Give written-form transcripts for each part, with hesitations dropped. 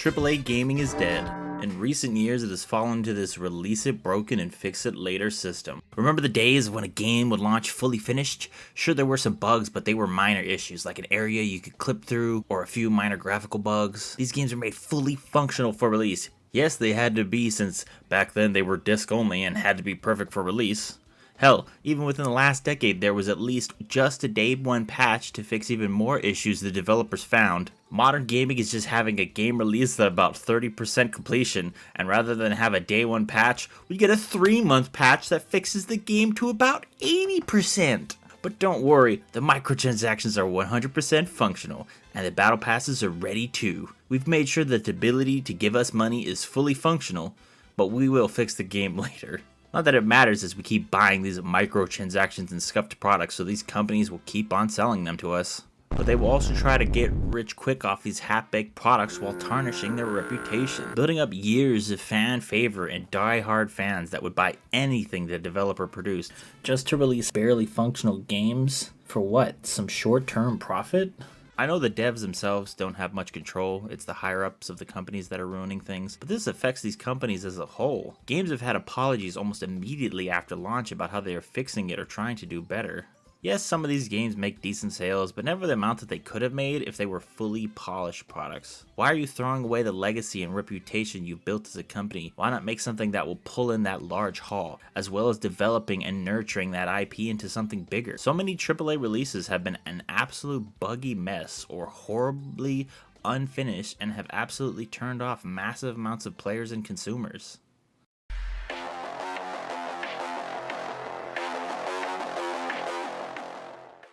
AAA Gaming is dead. In recent years, it has fallen to this release it broken and fix it later system. Remember the days when a game would launch fully finished? Sure, there were some bugs, but they were minor issues, like an area you could clip through, or a few minor graphical bugs. These games were made fully functional for release. Yes, they had to be, since back then they were disc only and had to be perfect for release. Hell, even within the last decade, there was at least just a day one patch to fix even more issues the developers found. Modern gaming is just having a game released at about 30% completion, and rather than have a day one patch, we get a 3-month patch that fixes the game to about 80%. But don't worry, the microtransactions are 100% functional, and the battle passes are ready too. We've made sure that the ability to give us money is fully functional, but we will fix the game later. Not that it matters, as we keep buying these microtransactions and scuffed products, so these companies will keep on selling them to us. But they will also try to get rich quick off these half-baked products while tarnishing their reputation, building up years of fan favor and die-hard fans that would buy anything the developer produced, just to release barely functional games for what? Some short-term profit? I know the devs themselves don't have much control, it's the higher-ups of the companies that are ruining things, but this affects these companies as a whole. Games have had apologies almost immediately after launch about how they are fixing it or trying to do better. Yes, some of these games make decent sales, but never the amount that they could have made if they were fully polished products. Why are you throwing away the legacy and reputation you built as a company? Why not make something that will pull in that large haul, as well as developing and nurturing that IP into something bigger? So many AAA releases have been an absolute buggy mess or horribly unfinished and have absolutely turned off massive amounts of players and consumers.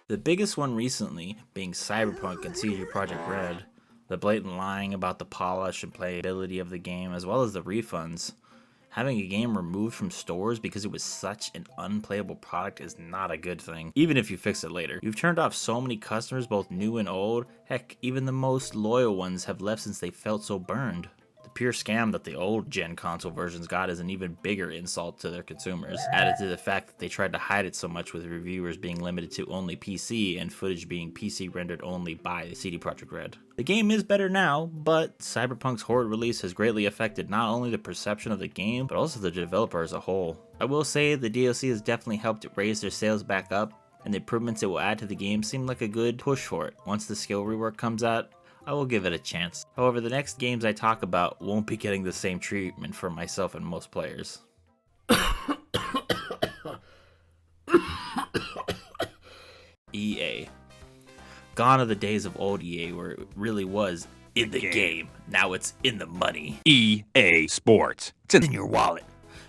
The biggest one recently being Cyberpunk and CD Projekt Red, the blatant lying about the polish and playability of the game, as well as the refunds. Having a game removed from stores because it was such an unplayable product is not a good thing, even if you fix it later. You've turned off so many customers, both new and old. Heck, even the most loyal ones have left since they felt so burned. The pure scam that the old gen console versions got is an even bigger insult to their consumers, added to the fact that they tried to hide it so much with reviewers being limited to only PC and footage being PC rendered only by CD Projekt Red. The game is better now, but Cyberpunk's horrid release has greatly affected not only the perception of the game, but also the developer as a whole. I will say the DLC has definitely helped raise their sales back up, and the improvements it will add to the game seem like a good push for it. Once the skill rework comes out, I will give it a chance. However, the next games I talk about won't be getting the same treatment from myself and most players. EA. Gone are the days of old EA where it really was in the game. Now it's in the money. EA Sports. It's in your wallet.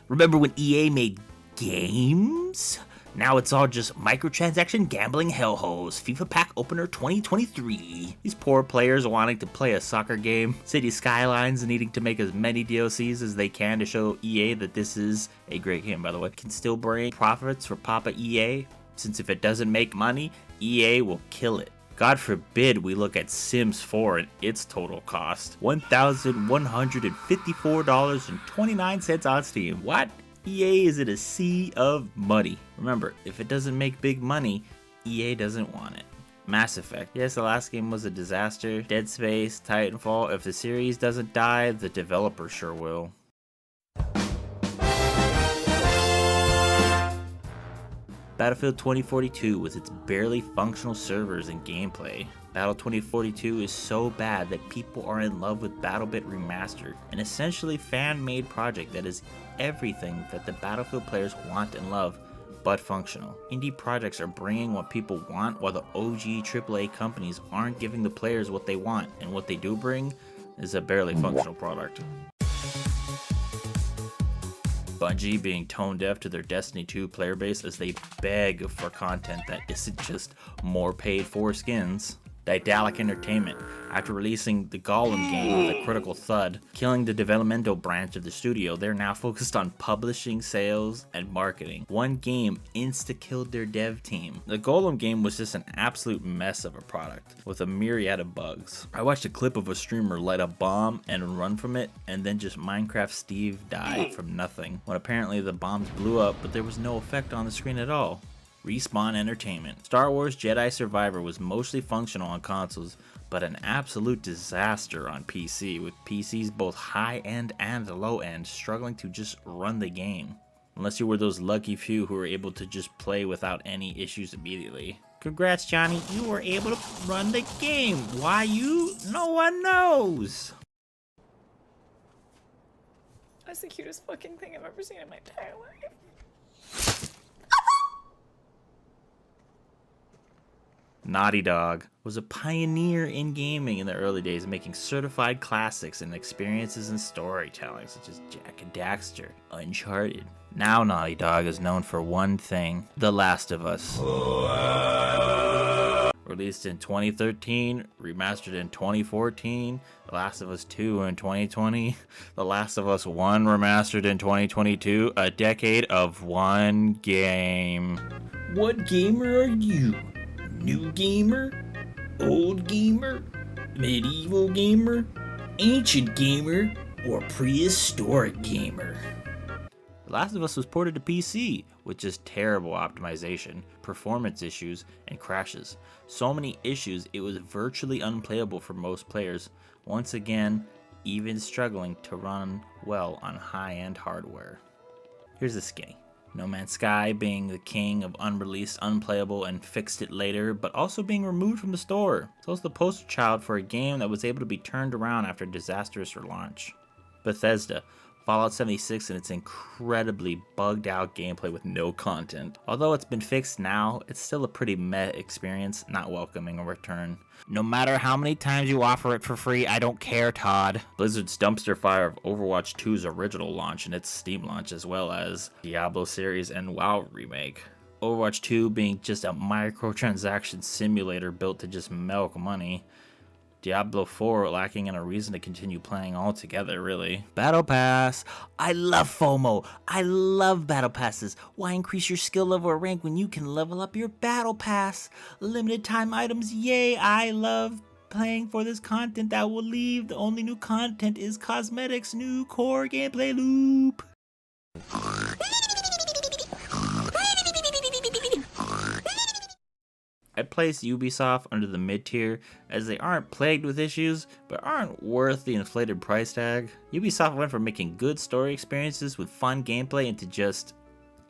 Remember when EA made games? Now it's all just microtransaction gambling hellholes. FIFA Pack Opener 2023. These poor players wanting to play a soccer game. City Skylines needing to make as many DLCs as they can to show EA that this is a great game, by the way. Can still bring profits for Papa EA, since if it doesn't make money, EA will kill it. God forbid we look at Sims 4 and its total cost. $1,154.29 on Steam. What? EA is in a sea of money. Remember, if it doesn't make big money, EA doesn't want it. Mass Effect. Yes, the last game was a disaster. Dead Space, Titanfall. If the series doesn't die, the developer sure will. Battlefield 2042 with its barely functional servers and gameplay. Battle 2042 is so bad that people are in love with BattleBit Remastered, an essentially fan-made project that is everything that the Battlefield players want and love, but functional. Indie projects are bringing what people want, while the OG AAA companies aren't giving the players what they want, and what they do bring is a barely functional product. Bungie being tone deaf to their Destiny 2 player base as they beg for content that isn't just more paid for skins. Diadalic Entertainment, after releasing the Gollum game with a critical thud, killing the developmental branch of the studio, they're now focused on publishing, sales, and marketing. One game insta-killed their dev team. The Gollum game was just an absolute mess of a product, with a myriad of bugs. I watched a clip of a streamer light a bomb and run from it, and then just Minecraft Steve died from nothing, when apparently the bombs blew up, but there was no effect on the screen at all. Respawn Entertainment. Star Wars Jedi Survivor was mostly functional on consoles, but an absolute disaster on PC, with PCs both high-end and low-end struggling to just run the game. Unless you were those lucky few who were able to just play without any issues immediately. Congrats, Johnny, you were able to run the game. Why you? No one knows. That's the cutest fucking thing I've ever seen in my entire life. Naughty Dog was a pioneer in gaming in the early days, making certified classics and experiences in storytelling, such as Jak and Daxter, Uncharted. Now Naughty Dog is known for one thing: The Last of Us. Released in 2013, remastered in 2014, The Last of Us 2 in 2020, The Last of Us 1 remastered in 2022, a decade of one game. What gamer are you? New gamer? Old gamer? Medieval gamer? Ancient gamer? Or prehistoric gamer? The Last of Us was ported to PC with just terrible optimization, performance issues, and crashes. So many issues it was virtually unplayable for most players, once again even struggling to run well on high-end hardware. Here's the skinny. No Man's Sky being the king of unreleased, unplayable, and fixed it later, but also being removed from the store. So it's the poster child for a game that was able to be turned around after a disastrous relaunch. Bethesda. Fallout 76 and its incredibly bugged out gameplay with no content. Although it's been fixed now, it's still a pretty meh experience, not welcoming a return. No matter how many times you offer it for free, I don't care, Todd. Blizzard's dumpster fire of Overwatch 2's original launch and its Steam launch, as well as Diablo series and WoW remake. Overwatch 2 being just a microtransaction simulator built to just milk money. Diablo 4 lacking in a reason to continue playing altogether, really. Battle Pass. I love FOMO. I love Battle Passes. Why increase your skill level or rank when you can level up your Battle Pass? Limited time items, yay. I love playing for this content that will leave. The only new content is cosmetics, new core gameplay loop. I'd place Ubisoft under the mid-tier, as they aren't plagued with issues, but aren't worth the inflated price tag. Ubisoft went from making good story experiences with fun gameplay into just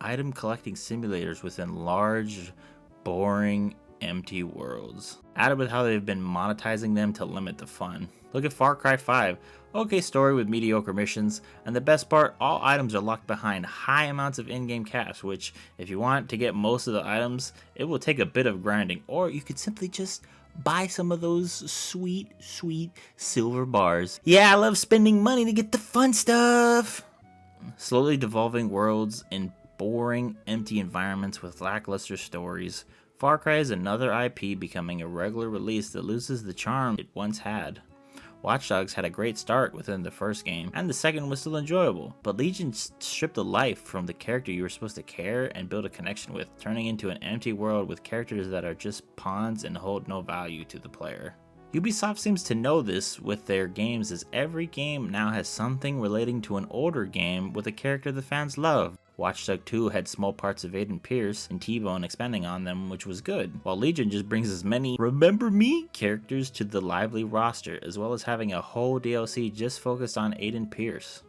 item collecting simulators within large, boring, empty worlds. Added with how they've been monetizing them to limit the fun. Look at Far Cry 5. Okay story with mediocre missions, and the best part, all items are locked behind high amounts of in-game cash, which, if you want to get most of the items, it will take a bit of grinding, or you could simply just buy some of those sweet, sweet silver bars. Yeah, I love spending money to get the fun stuff! Slowly devolving worlds in boring, empty environments with lackluster stories, Far Cry is another IP becoming a regular release that loses the charm it once had. Watchdogs had a great start within the first game, and the second was still enjoyable, but Legion stripped the life from the character you were supposed to care and build a connection with, turning into an empty world with characters that are just pawns and hold no value to the player. Ubisoft seems to know this with their games, as every game now has something relating to an older game with a character the fans love. Watchdog 2 had small parts of Aiden Pierce and T-Bone expanding on them, which was good, while Legion just brings as many Remember Me characters to the lively roster, as well as having a whole DLC just focused on Aiden Pierce.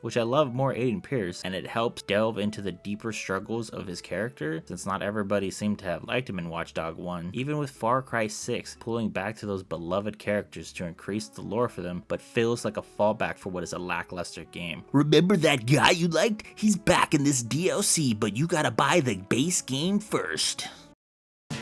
Which I love more Aiden Pierce, and it helps delve into the deeper struggles of his character, since not everybody seemed to have liked him in Watchdog 1. Even with Far Cry 6 pulling back to those beloved characters to increase the lore for them, but feels like a fallback for what is a lackluster game. Remember that guy you liked? He's back in this DLC, but you gotta buy the base game first. The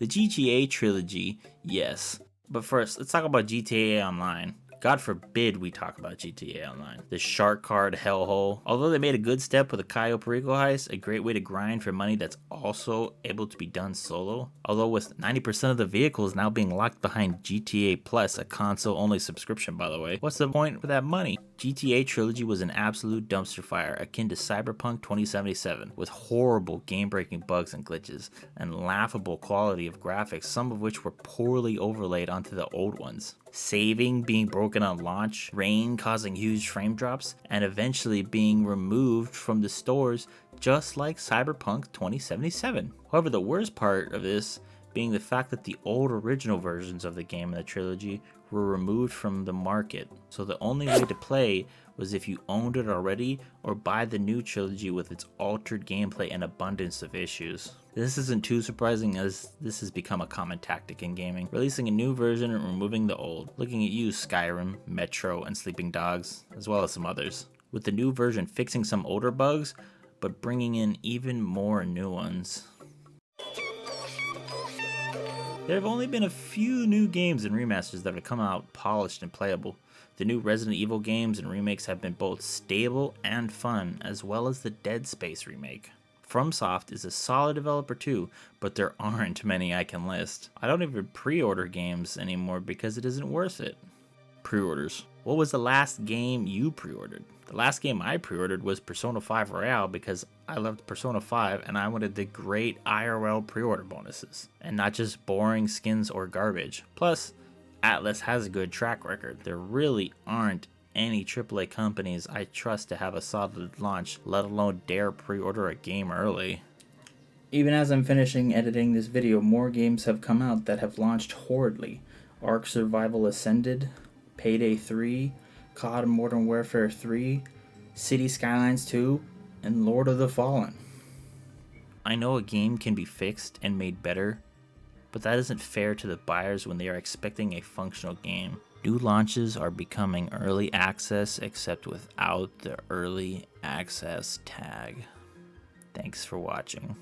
GTA trilogy, yes. But first, let's talk about GTA Online. God forbid we talk about GTA Online. The shark card hellhole. Although they made a good step with the Cayo Perico heist, a great way to grind for money that's also able to be done solo. Although with 90% of the vehicles now being locked behind GTA Plus, a console-only subscription by the way, what's the point with that money? GTA Trilogy was an absolute dumpster fire, akin to Cyberpunk 2077, with horrible game-breaking bugs and glitches, and laughable quality of graphics, some of which were poorly overlaid onto the old ones. Saving being broken on launch, rain causing huge frame drops, and eventually being removed from the stores just like Cyberpunk 2077. However, the worst part of this being the fact that the old original versions of the game and the trilogy were removed from the market, so the only way to play was if you owned it already or buy the new trilogy with its altered gameplay and abundance of issues. This isn't too surprising as this has become a common tactic in gaming, releasing a new version and removing the old. Looking at you, Skyrim, Metro, and Sleeping Dogs, as well as some others. With the new version fixing some older bugs, but bringing in even more new ones. There have only been a few new games and remasters that have come out polished and playable. The new Resident Evil games and remakes have been both stable and fun, as well as the Dead Space remake. FromSoft is a solid developer too, but there aren't many I can list. I don't even pre-order games anymore because it isn't worth it. Pre-orders. What was the last game you pre-ordered? The last game I pre-ordered was Persona 5 Royale because I loved Persona 5 and I wanted the great IRL pre-order bonuses, and not just boring skins or garbage. Plus, Atlas has a good track record. There really aren't any AAA companies I trust to have a solid launch, let alone dare pre-order a game early. Even as I'm finishing editing this video, more games have come out that have launched horridly. Ark Survival Ascended, Payday 3, COD Modern Warfare 3, City Skylines 2, and Lord of the Fallen. I know a game can be fixed and made better, but that isn't fair to the buyers when they are expecting a functional game. New launches are becoming early access except without the early access tag. Thanks for watching.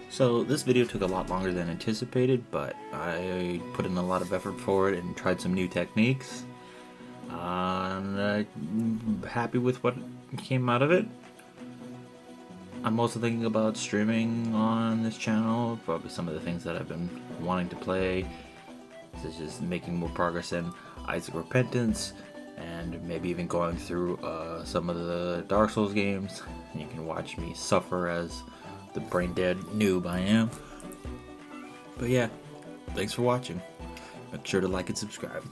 So this video took a lot longer than anticipated, but I put in a lot of effort for it and tried some new techniques. And I'm happy with what came out of it. I'm also thinking about streaming on this channel, probably some of the things that I've been wanting to play, such as making more progress in Isaac Repentance, and maybe even going through some of the Dark Souls games. You can watch me suffer as the brain dead noob I am. But yeah, thanks for watching. Make sure to like and subscribe.